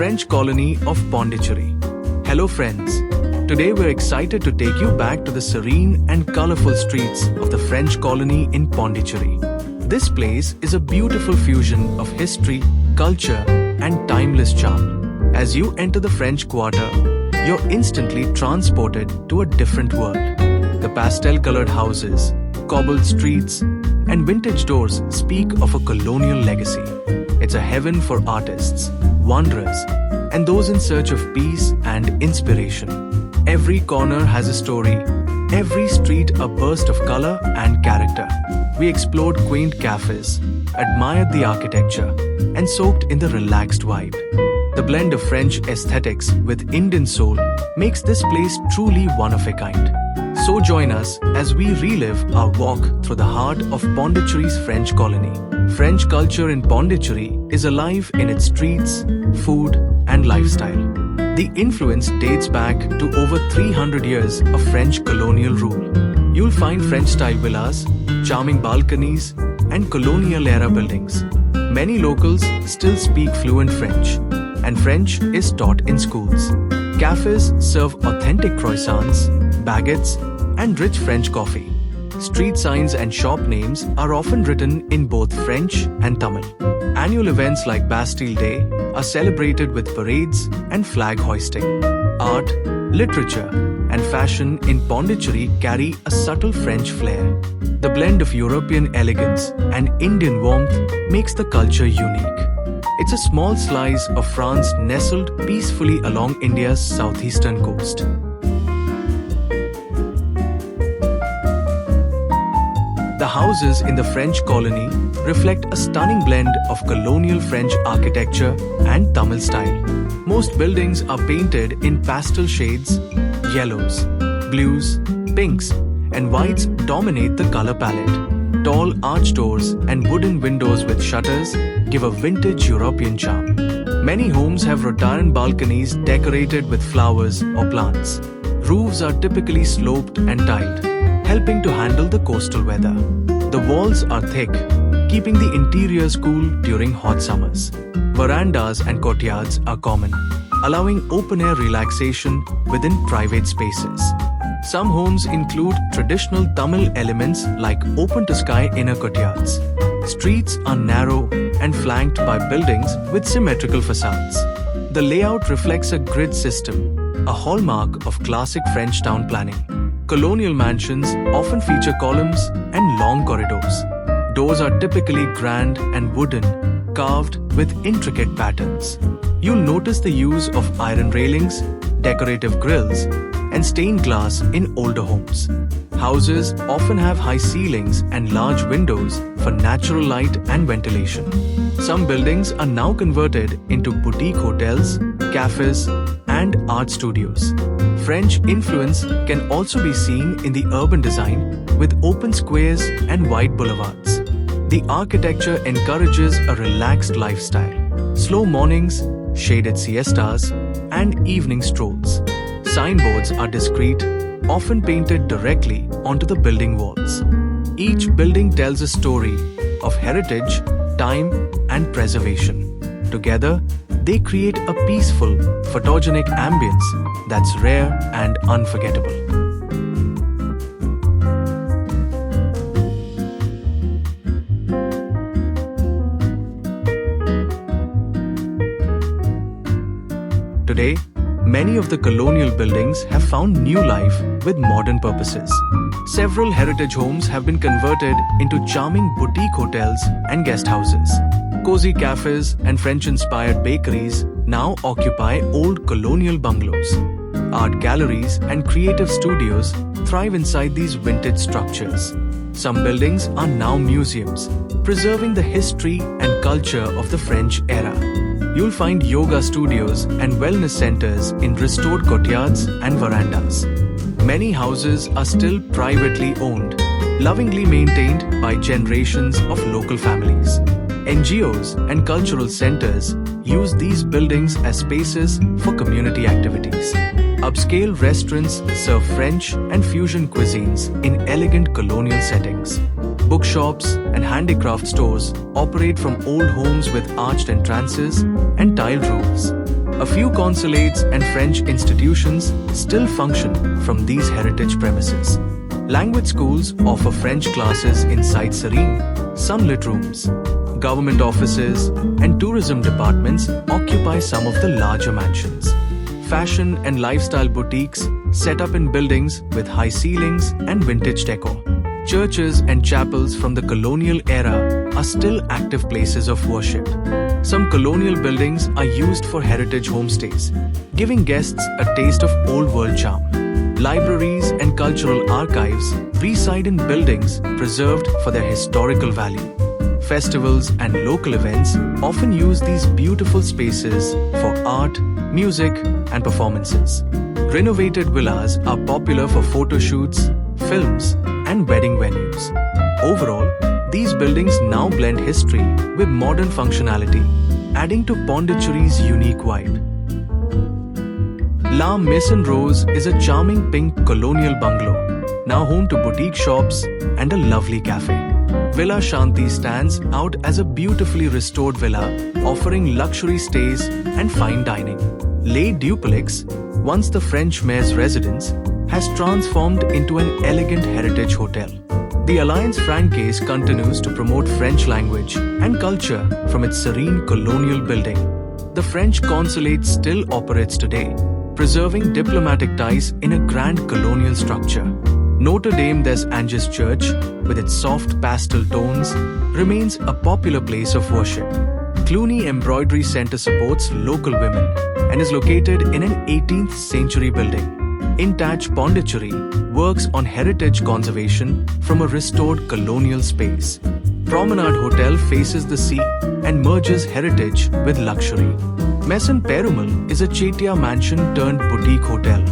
French colony of Pondicherry. Hello friends, today we're excited to take you back to the serene and colorful streets of the French colony in Pondicherry. This place is a beautiful fusion of history, culture, and timeless charm. As you enter the French Quarter, you're instantly transported to a different world. The pastel-colored houses, cobbled streets, and vintage doors speak of a colonial legacy. It's a heaven for artists, wanderers, and those in search of peace and inspiration. Every corner has a story, every street a burst of color and character. We explored quaint cafes, admired the architecture, and soaked in the relaxed vibe. The blend of French aesthetics with Indian soul makes this place truly one of a kind. So join us as we relive our walk through the heart of Pondicherry's French colony. French culture in Pondicherry is alive in its streets, food, and lifestyle. The influence dates back to over 300 years of French colonial rule. You'll find French-style villas, charming balconies, and colonial-era buildings. Many locals still speak fluent French, and French is taught in schools. Cafes serve authentic croissants, baguettes, and rich French coffee. Street signs and shop names are often written in both French and Tamil. Annual events like Bastille Day are celebrated with parades and flag hoisting. Art, literature, and fashion in Pondicherry carry a subtle French flair. The blend of European elegance and Indian warmth makes the culture unique. It's a small slice of France nestled peacefully along India's southeastern coast. The houses in the French colony reflect a stunning blend of colonial French architecture and Tamil style. Most buildings are painted in pastel shades, yellows, blues, pinks, and whites dominate the color palette. Tall arch doors and wooden windows with shutters give a vintage European charm. Many homes have rattan balconies decorated with flowers or plants. Roofs are typically sloped and tiled, helping to handle the coastal weather. The walls are thick, keeping the interiors cool during hot summers. Verandas and courtyards are common, allowing open-air relaxation within private spaces. Some homes include traditional Tamil elements like open-to-sky inner courtyards. Streets are narrow and flanked by buildings with symmetrical facades. The layout reflects a grid system, a hallmark of classic French town planning. Colonial mansions often feature columns and long corridors. Doors are typically grand and wooden, carved with intricate patterns. You'll notice the use of iron railings, decorative grills, and stained glass in older homes. Houses often have high ceilings and large windows for natural light and ventilation. Some buildings are now converted into boutique hotels, cafes, and art studios. French influence can also be seen in the urban design with open squares and wide boulevards. The architecture encourages a relaxed lifestyle. Slow mornings, shaded siestas, and evening strolls. Signboards are discreet, often painted directly onto the building walls. Each building tells a story of heritage, time, and preservation. Together, they create a peaceful, photogenic ambience that's rare and unforgettable. Today, many of the colonial buildings have found new life with modern purposes. Several heritage homes have been converted into charming boutique hotels and guest houses. Cozy cafes and French-inspired bakeries now occupy old colonial bungalows. Art galleries and creative studios thrive inside these vintage structures. Some buildings are now museums, preserving the history and culture of the French era. You'll find yoga studios and wellness centers in restored courtyards and verandas. Many houses are still privately owned, lovingly maintained by generations of local families. NGOs and cultural centers use these buildings as spaces for community activities. Upscale restaurants serve French and fusion cuisines in elegant colonial settings. Bookshops and handicraft stores operate from old homes with arched entrances and tiled roofs. A few consulates and French institutions still function from these heritage premises. Language schools offer French classes inside serene, sunlit rooms. Government offices and tourism departments occupy some of the larger mansions. Fashion and lifestyle boutiques set up in buildings with high ceilings and vintage decor. Churches and chapels from the colonial era are still active places of worship. Some colonial buildings are used for heritage homestays, giving guests a taste of old world charm. Libraries and cultural archives reside in buildings preserved for their historical value. Festivals and local events often use these beautiful spaces for art, music, and performances. Renovated villas are popular for photo shoots, films, and wedding venues. Overall, these buildings now blend history with modern functionality, adding to Pondicherry's unique vibe. La Maison Rose is a charming pink colonial bungalow, now home to boutique shops and a lovely cafe. Villa Shanti stands out as a beautifully restored villa, offering luxury stays and fine dining. Les Duplex, once the French mayor's residence, has transformed into an elegant heritage hotel. The Alliance Francaise continues to promote French language and culture from its serene colonial building. The French consulate still operates today, preserving diplomatic ties in a grand colonial structure. Notre Dame des Anges Church, with its soft pastel tones, remains a popular place of worship. Cluny Embroidery Center supports local women and is located in an 18th century building. Intact Pondicherry works on heritage conservation from a restored colonial space. Promenade Hotel faces the sea and merges heritage with luxury. Maison Perumal is a Chetia mansion turned boutique hotel,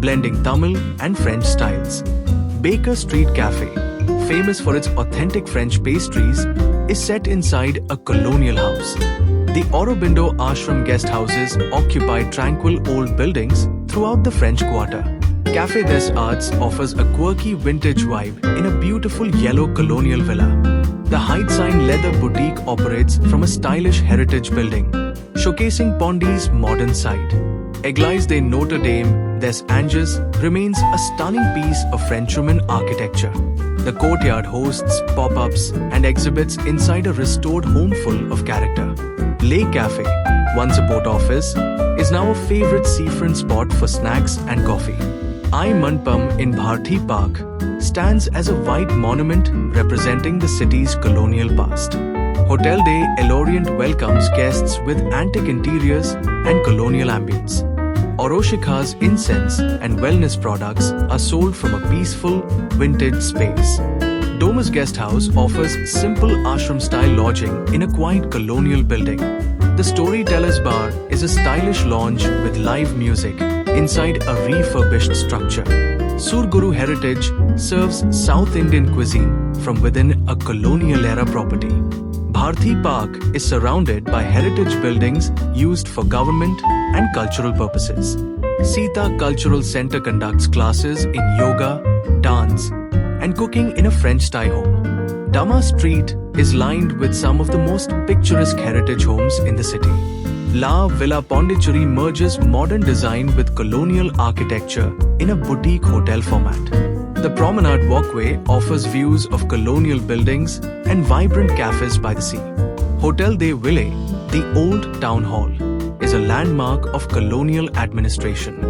blending Tamil and French styles. Baker Street Cafe, famous for its authentic French pastries, is set inside a colonial house. The Aurobindo Ashram guest houses occupy tranquil old buildings throughout the French Quarter. Café des Arts offers a quirky vintage vibe in a beautiful yellow colonial villa. The Heidsiein Leather Boutique operates from a stylish heritage building, showcasing Pondi's modern side. Église de Notre Dame des Anges remains a stunning piece of French Roman architecture. The courtyard hosts pop-ups and exhibits inside a restored home full of character. Les Café, once a port office, is now a favorite seafront spot for snacks and coffee. I Mandpam in Bharti Park stands as a white monument representing the city's colonial past. Hotel de L'Orient welcomes guests with antique interiors and colonial ambience. Oroshika's incense and wellness products are sold from a peaceful, vintage space. Domus Guest House offers simple ashram-style lodging in a quiet colonial building. The Storyteller's Bar is a stylish lounge with live music inside a refurbished structure. Surguru Heritage serves South Indian cuisine from within a colonial-era property. Bharti Park is surrounded by heritage buildings used for government and cultural purposes. Sita Cultural Center conducts classes in yoga, dance, and cooking in a French-style home. Dama Street is lined with some of the most picturesque heritage homes in the city. La Villa Pondicherry merges modern design with colonial architecture in a boutique hotel format. The Promenade Walkway offers views of colonial buildings and vibrant cafes by the sea. Hotel de Ville, the Old Town Hall, is a landmark of colonial administration.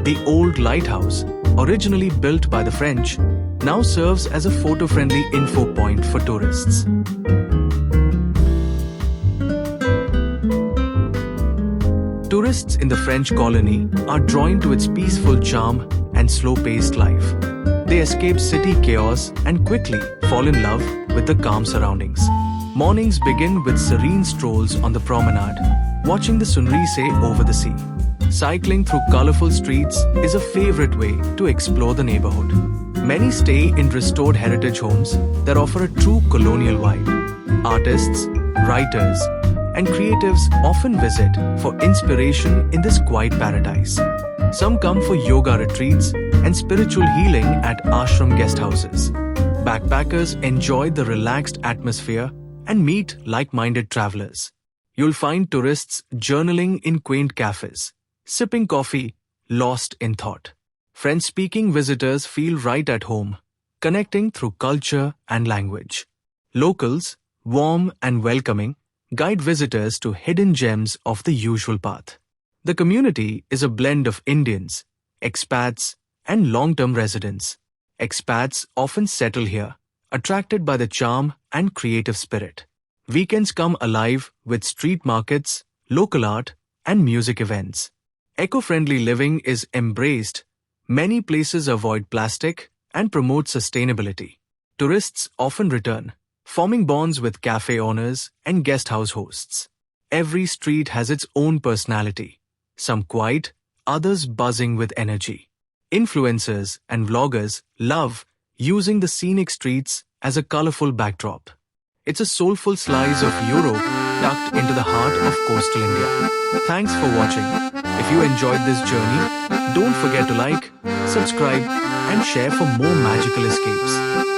The old lighthouse, originally built by the French, now serves as a photo-friendly info point for tourists. Tourists in the French colony are drawn to its peaceful charm and slow-paced life. They escape city chaos and quickly fall in love with the calm surroundings. Mornings begin with serene strolls on the promenade, watching the sunrise over the sea. Cycling through colorful streets is a favorite way to explore the neighborhood. Many stay in restored heritage homes that offer a true colonial vibe. Artists, writers, and creatives often visit for inspiration in this quiet paradise. Some come for yoga retreats and spiritual healing at ashram guest houses. Backpackers enjoy the relaxed atmosphere and meet like-minded travelers. You'll find tourists journaling in quaint cafes, sipping coffee, lost in thought. French-speaking visitors feel right at home, connecting through culture and language. Locals, warm and welcoming, guide visitors to hidden gems off the usual path. The community is a blend of Indians, expats, and long-term residents. Expats often settle here, attracted by the charm and creative spirit. Weekends come alive with street markets, local art, and music events. Eco-friendly living is embraced. Many places avoid plastic and promote sustainability. Tourists often return, forming bonds with cafe owners and guest house hosts. Every street has its own personality, some quiet, others buzzing with energy. Influencers and vloggers love using the scenic streets as a colorful backdrop. It's a soulful slice of Europe tucked into the heart of coastal India. Thanks for watching. If you enjoyed this journey, don't forget to like, subscribe, and share for more magical escapes.